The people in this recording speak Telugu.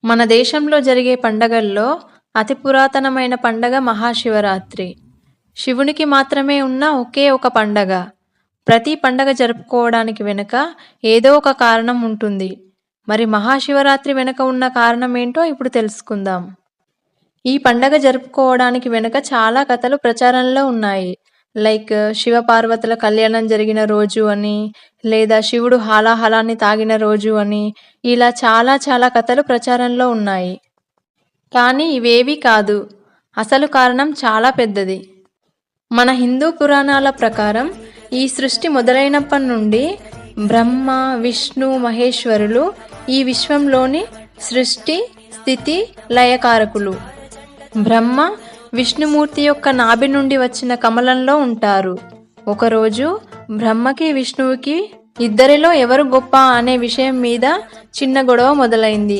మన దేశంలో జరిగే పండగల్లో అతి పురాతనమైన పండగ మహాశివరాత్రి. శివునికి మాత్రమే ఉన్న ఒకే ఒక పండగ. ప్రతి పండగ జరుపుకోవడానికి వెనుక ఏదో ఒక కారణం ఉంటుంది. మరి మహాశివరాత్రి వెనుక ఉన్న కారణం ఏంటో ఇప్పుడు తెలుసుకుందాం. ఈ పండగ జరుపుకోవడానికి వెనుక చాలా కథలు ప్రచారంలో ఉన్నాయి. లైక్ శివపార్వతుల కళ్యాణం జరిగిన రోజు అని, లేదా శివుడు హాలాహలాన్ని తాగిన రోజు అని, ఇలా చాలా కథలు ప్రచారంలో ఉన్నాయి. కానీ ఇవేవీ కాదు. అసలు కారణం చాలా పెద్దది. మన హిందూ పురాణాల ప్రకారం ఈ సృష్టి మొదలైనప్పటి నుండి బ్రహ్మ, విష్ణు, మహేశ్వరులు ఈ విశ్వంలోని సృష్టి, స్థితి, లయకారకులు. బ్రహ్మ విష్ణుమూర్తి యొక్క నాభి నుండి వచ్చిన కమలంలో ఉంటారు. ఒకరోజు బ్రహ్మకి, విష్ణువుకి ఇద్దరిలో ఎవరు గొప్ప అనే విషయం మీద చిన్న గొడవ మొదలైంది.